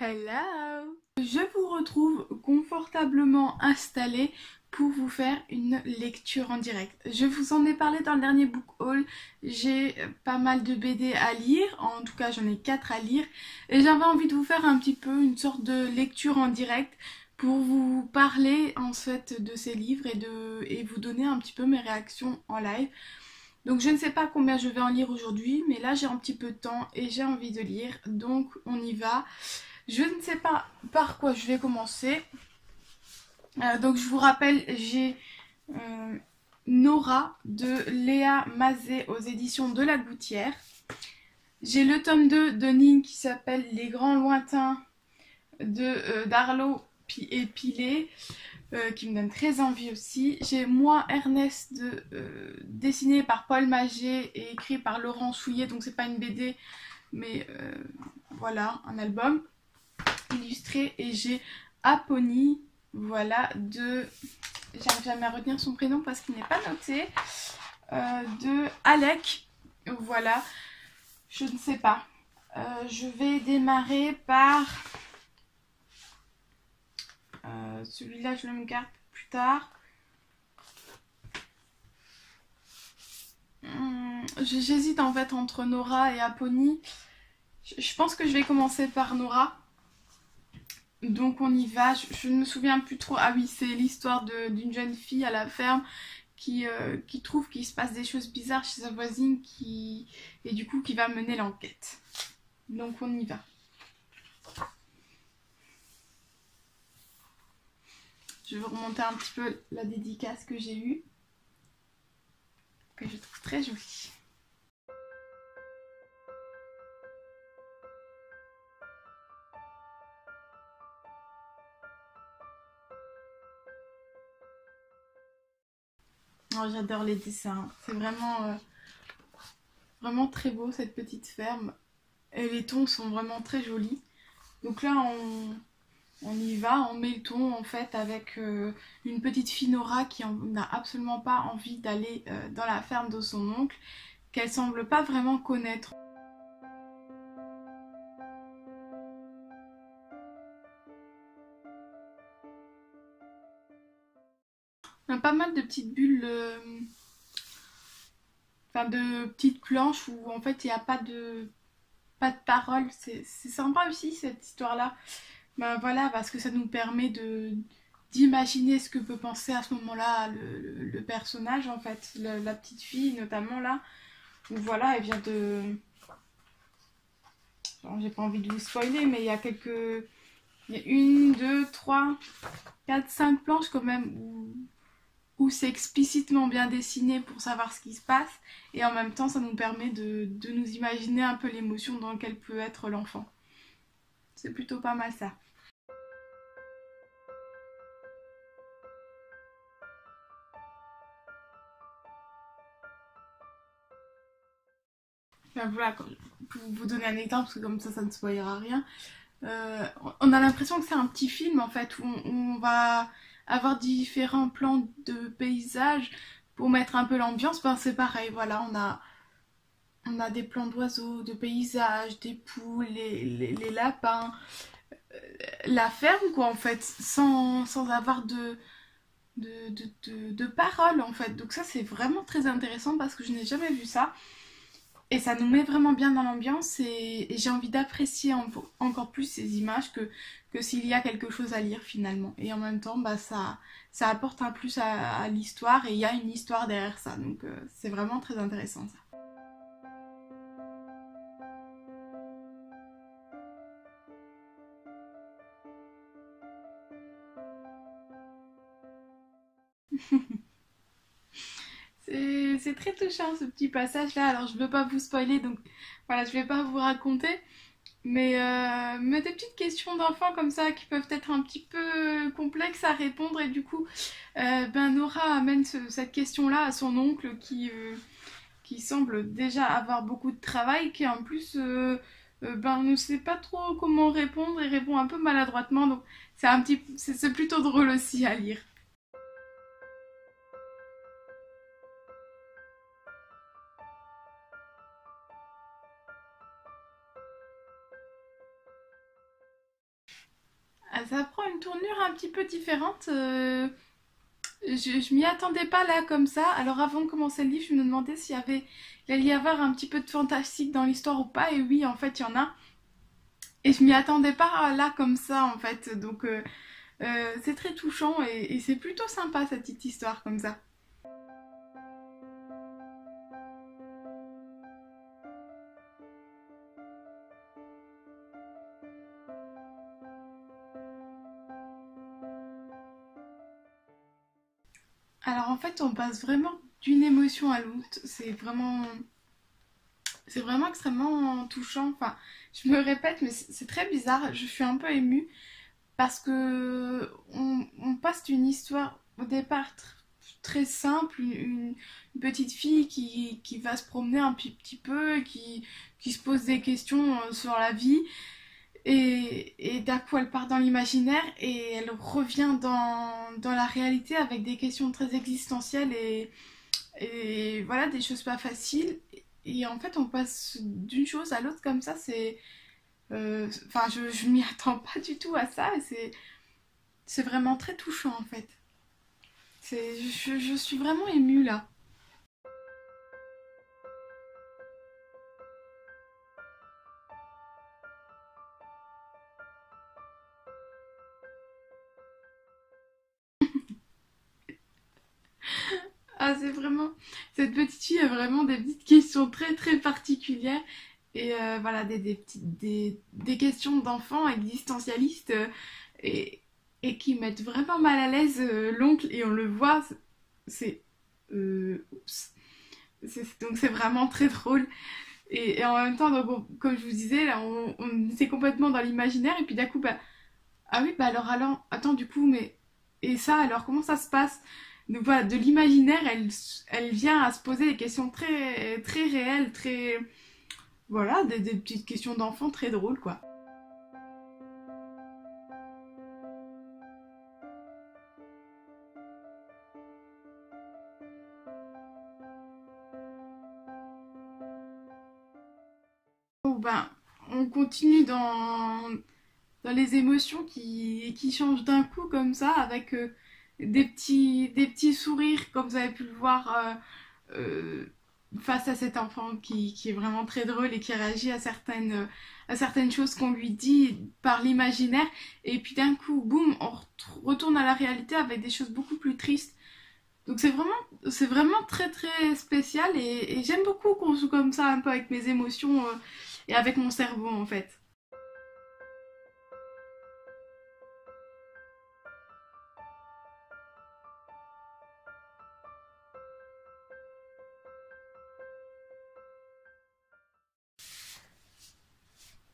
Hello! Je vous retrouve confortablement installée pour vous faire une lecture en direct. Je vous en ai parlé dans le dernier book haul, j'ai pas mal de BD à lire, en tout cas j'en ai 4 à lire, et j'avais envie de vous faire un petit peu une sorte de lecture en direct pour vous parler en fait de ces livres et vous donner un petit peu mes réactions en live. Donc je ne sais pas combien je vais en lire aujourd'hui, mais là j'ai un petit peu de temps et j'ai envie de lire, donc on y va. Je ne sais pas par quoi je vais commencer. Donc je vous rappelle, j'ai Nora de Léa Mazet aux éditions de La Gouttière. J'ai le tome 2 de Ning qui s'appelle Les Grands Lointains de Darlo et Pilet. Qui me donne très envie aussi. J'ai Moi Ernest dessiné par Paul Maget et écrit par Laurent Souillet, donc c'est pas une BD mais voilà, un album illustré. Et j'ai Apony, voilà, j'arrive jamais à retenir son prénom parce qu'il n'est pas noté, de Alec, voilà. Je ne sais pas, je vais démarrer par celui-là, je le garde plus tard. J'hésite en fait entre Nora et Apony. Je pense que je vais commencer par Nora. Donc on y va. Je ne me souviens plus trop. Ah oui, c'est l'histoire d'une jeune fille à la ferme qui trouve qu'il se passe des choses bizarres chez sa voisine et du coup qui va mener l'enquête. Donc on y va. Je vais remonter un petit peu la dédicace que j'ai eue, que je trouve très jolie. Oh, j'adore les dessins, c'est vraiment très beau cette petite ferme. Et les tons sont vraiment très jolis. Donc là on y va, on met le ton en fait avec une petite fille Nora qui n'a absolument pas envie d'aller dans la ferme de son oncle, qu'elle semble pas vraiment connaître. On a pas mal de petites bulles, enfin de petites planches où en fait il n'y a pas de parole. C'est sympa aussi cette histoire-là. Ben voilà, parce que ça nous permet d'imaginer ce que peut penser à ce moment-là le personnage en fait, la petite fille notamment là. Donc voilà, elle vient de... J'ai pas envie de vous spoiler, mais il y a quelques... Il y a une, deux, trois, quatre, cinq planches quand même où c'est explicitement bien dessiné pour savoir ce qui se passe. Et en même temps, ça nous permet de nous imaginer un peu l'émotion dans laquelle peut être l'enfant. C'est plutôt pas mal ça. Ben voilà, pour vous donner un exemple, parce que comme ça ne spoilera rien. On a l'impression que c'est un petit film en fait, où on va avoir différents plans de paysages pour mettre un peu l'ambiance. Ben, c'est pareil, voilà, on a des plans d'oiseaux, de paysages, des poules, les lapins, la ferme quoi en fait, sans avoir de paroles en fait. Donc ça c'est vraiment très intéressant parce que je n'ai jamais vu ça. Et ça nous met vraiment bien dans l'ambiance et j'ai envie d'apprécier encore plus ces images que s'il y a quelque chose à lire finalement. Et en même temps, bah, ça apporte un plus à l'histoire et il y a une histoire derrière ça. Donc c'est vraiment très intéressant ça. C'est très touchant ce petit passage là. Alors je ne veux pas vous spoiler donc voilà, je ne vais pas vous raconter. Mais des petites questions d'enfants comme ça qui peuvent être un petit peu complexes à répondre et du coup ben Nora amène cette question-là à son oncle qui semble déjà avoir beaucoup de travail, qui en plus ben ne sait pas trop comment répondre et répond un peu maladroitement, donc c'est plutôt drôle aussi à lire. ça prend une tournure un petit peu différente. Je m'y attendais pas là comme ça. Alors avant de commencer le livre, je me demandais il allait y avoir un petit peu de fantastique dans l'histoire ou pas. Et oui, en fait, il y en a. Et je m'y attendais pas là comme ça, en fait. Donc c'est très touchant et c'est plutôt sympa cette petite histoire comme ça. Alors en fait, on passe vraiment d'une émotion à l'autre. C'est vraiment extrêmement touchant. Enfin, je me répète, mais c'est très bizarre. Je suis un peu émue parce que on passe d'une histoire au départ très simple, une petite fille qui va se promener un petit peu, qui se pose des questions sur la vie. Et d'un coup, elle part dans l'imaginaire et elle revient dans la réalité avec des questions très existentielles et voilà, des choses pas faciles. Et en fait, on passe d'une chose à l'autre comme ça. Enfin, je m'y attends pas du tout à ça. Et c'est vraiment très touchant en fait. Je suis vraiment émue là. Ah, c'est vraiment. Cette petite fille a vraiment des petites questions très très particulières. Et voilà, des questions d'enfants existentialistes et, et qui mettent vraiment mal à l'aise l'oncle. Et on le voit, c'est. Oups. Donc c'est vraiment très drôle. Et en même temps, donc, comme je vous disais, là, on était complètement dans l'imaginaire. Et puis d'un coup, bah, ah oui, bah alors, attends, du coup, mais. Et ça, alors, comment ça se passe? Donc voilà, de l'imaginaire, elle vient à se poser des questions très, très réelles, très. Voilà, des petites questions d'enfants très drôles, quoi. Bon, ben, on continue dans les émotions qui changent d'un coup, comme ça, avec des petits sourires, comme vous avez pu le voir. Euh, Face à cet enfant qui est vraiment très drôle et qui réagit à certaines choses qu'on lui dit par l'imaginaire. Et puis d'un coup, boum, retourne à la réalité avec des choses beaucoup plus tristes. Donc c'est vraiment très très spécial et j'aime beaucoup qu'on joue comme ça un peu avec mes émotions et avec mon cerveau en fait.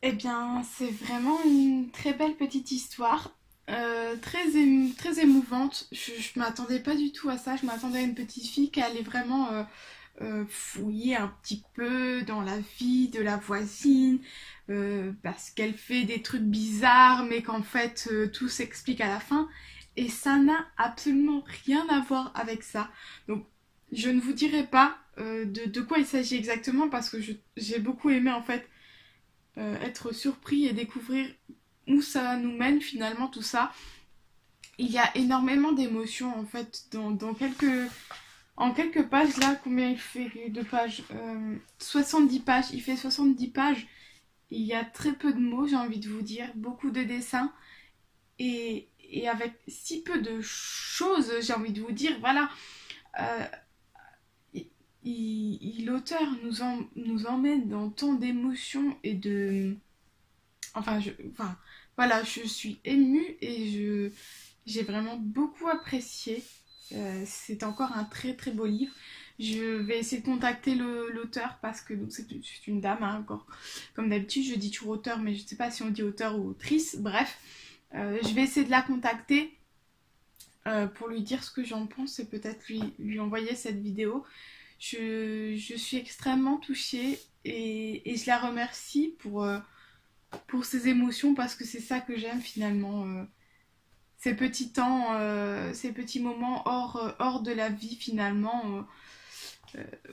Eh bien, c'est vraiment une très belle petite histoire, très émouvante. Je m'attendais pas du tout à ça. Je m'attendais à une petite fille qui allait vraiment fouiller un petit peu dans la vie de la voisine, parce qu'elle fait des trucs bizarres, mais qu'en fait tout s'explique à la fin. Et ça n'a absolument rien à voir avec ça. Donc, je ne vous dirai pas de quoi il s'agit exactement parce que j'ai beaucoup aimé en fait être surpris et découvrir où ça nous mène finalement tout ça. Il y a énormément d'émotions en fait en quelques pages là. Combien il fait de pages 70 pages. Il fait 70 pages. Il y a très peu de mots, j'ai envie de vous dire. Beaucoup de dessins. Et avec si peu de choses, j'ai envie de vous dire, voilà. Euh, L'auteur nous emmène dans tant d'émotions et de enfin, voilà, je suis émue et j'ai vraiment beaucoup apprécié. C'est encore un très très beau livre. Je vais essayer de contacter l'auteur parce que donc c'est une dame hein, encore. Comme d'habitude, je dis toujours auteur, mais je ne sais pas si on dit auteur ou autrice. Bref, je vais essayer de la contacter pour lui dire ce que j'en pense et peut-être lui envoyer cette vidéo. Je suis extrêmement touchée et je la remercie pour ses émotions parce que c'est ça que j'aime finalement. Ces petits temps, ces petits moments hors de la vie finalement.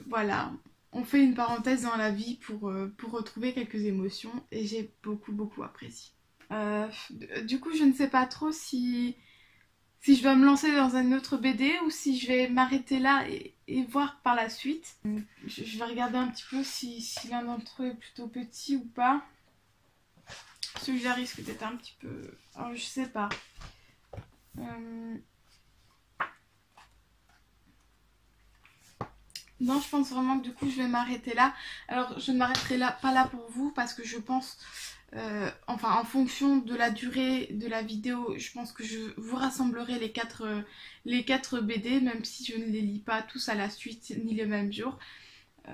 Voilà, on fait une parenthèse dans la vie pour retrouver quelques émotions et j'ai beaucoup beaucoup apprécié. Du coup, je ne sais pas trop si je dois me lancer dans un autre BD ou si je vais m'arrêter là et voir par la suite. Je vais regarder un petit peu si l'un d'entre eux est plutôt petit ou pas. Celui-là risque d'être un petit peu... Oh, je sais pas. Non, je pense vraiment que du coup je vais m'arrêter là. Alors je ne m'arrêterai là, pas là pour vous parce que je pense, enfin en fonction de la durée de la vidéo, je pense que je vous rassemblerai les quatre BD, même si je ne les lis pas tous à la suite ni le même jour. Euh,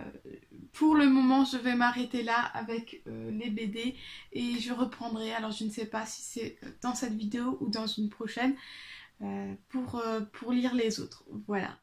pour le moment, je vais m'arrêter là avec les BD et je reprendrai. Alors je ne sais pas si c'est dans cette vidéo ou dans une prochaine pour lire les autres. Voilà.